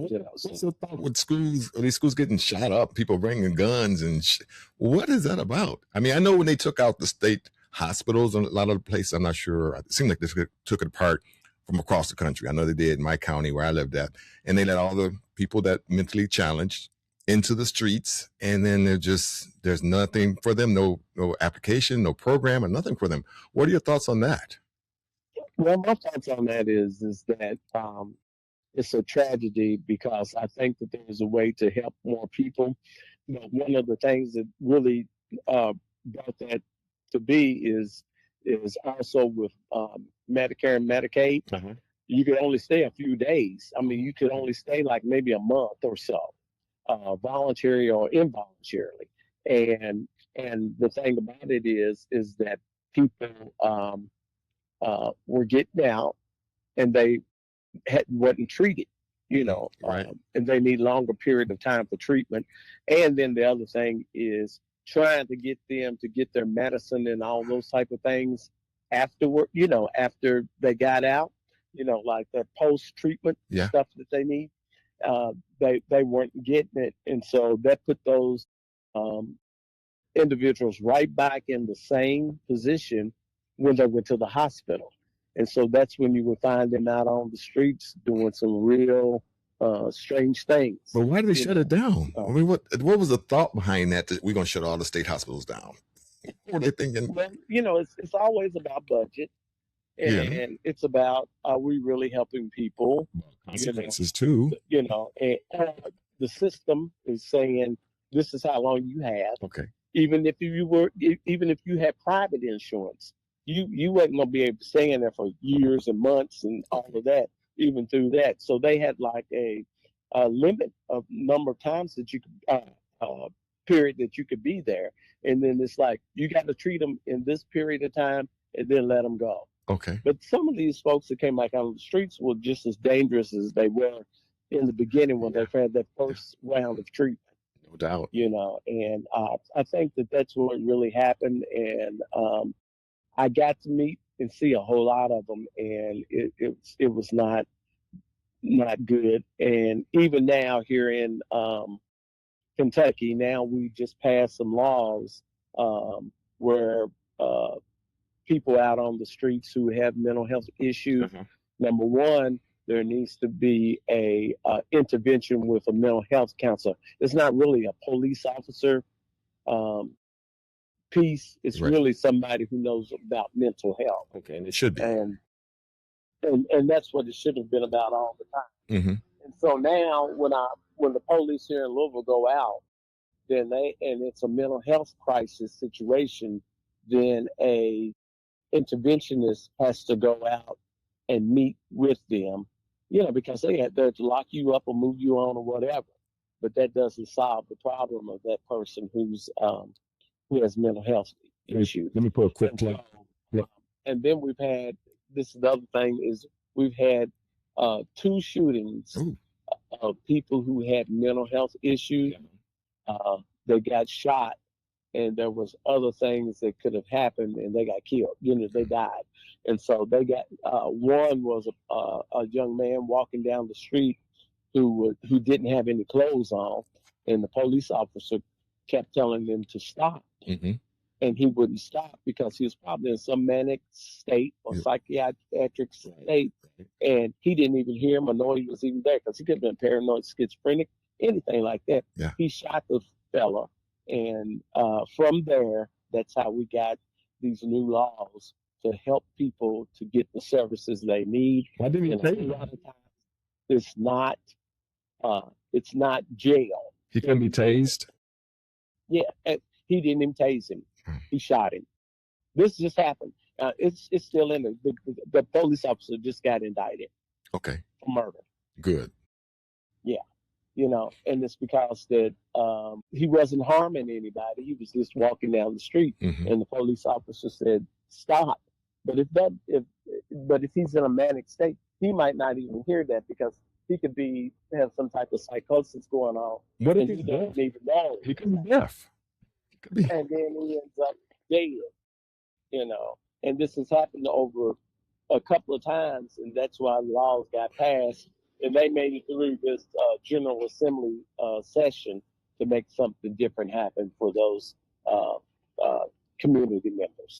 What's the thought with schools? These schools getting shot up, people bringing guns, and what is that about? I mean, I know when they took out the state hospitals and a lot of the places, I'm not sure. It seemed like they took it apart from across the country. I know they did in my county where I lived at, and they let all the people that mentally challenged into the streets, and then there's nothing for them, no application, no program, and nothing for them. What are your thoughts on that? Well, my thoughts on that is that it's a tragedy because I think that there's a way to help more people. But one of the things that really brought that to be is also with Medicare and Medicaid. Uh-huh. You could only stay a few days. I mean, you could only stay like maybe a month or so, voluntary or involuntarily. And the thing about it is that people were getting out and they wasn't treated, Right. and they need longer period of time for treatment. And then the other thing is trying to get them to get their medicine and all those type of things afterward, after they got out, like that post treatment Yeah. stuff that they need. They weren't getting it, and so that put those um, individuals right back in the same position when they went to the hospital. And so that's when you would find them out on the streets doing some real strange things. But why did they you shut know. it down? I mean, what was the thought behind that we're going to shut all the state hospitals down? What were they thinking? Well, it's always about budget, Yeah. and it's about, are we really helping people? Consequences too. And the system is saying this is how long you have. Okay. Even if you had private insurance, you wasn't gonna be able to stay in there for years and months and all of that, even through that. So they had like a limit of number of times that you could period that you could be there, and then it's like you got to treat them in this period of time and then let them go. Okay. But some of these folks that came back out on the streets were just as dangerous as they were in the beginning when they had that first round of treatment. No doubt. And I think that that's what really happened. And I got to meet and see a whole lot of them, and it was not good. And even now here in Kentucky, now we just passed some laws where people out on the streets who have mental health issues. Uh-huh. Number one, there needs to be a intervention with a mental health counselor. It's not really a police officer piece. It's Right. really somebody who knows about mental health, Okay, and it should be. and that's what it should have been about all the time. Mm-hmm. And so now, when the police here in Louisville go out, then it's a mental health crisis situation, then a interventionist has to go out and meet with them, because they had there to lock you up or move you on or whatever. But that doesn't solve the problem of that person who has mental health issues. Let me put a quick And clip. so, and then we've had, this is the other thing, is we've had 2 shootings Ooh. of people who had mental health issues. They got shot, and there was other things that could have happened, and they got killed. They died. And so they got, one was a young man walking down the street who didn't have any clothes on, and the police officer kept telling him to stop. Mm-hmm. And he wouldn't stop because he was probably in some manic state or psychiatric state, and he didn't even hear him or know he was even there because he could have been paranoid, schizophrenic, anything like that. Yeah. He shot the fella, and from there, that's how we got these new laws to help people to get the services they need. Why didn't he And take a him? lot of times, it's not jail. He couldn't be tased. Yeah, and he didn't even tase him. He shot him. This just happened. It's still in the police officer just got indicted Okay. for murder. Good. Yeah, and it's because that he wasn't harming anybody. He was just walking down the street, Mm-hmm. and the police officer said, "Stop." But if he's in a manic state, he might not even hear that because he could have some type of psychosis going on. What if and he's he deaf? doesn't even know. He could be deaf. He could be. And then he ends up dead, And this has happened over a couple of times, and that's why laws got passed and they made it through this General Assembly session to make something different happen for those uh, community members.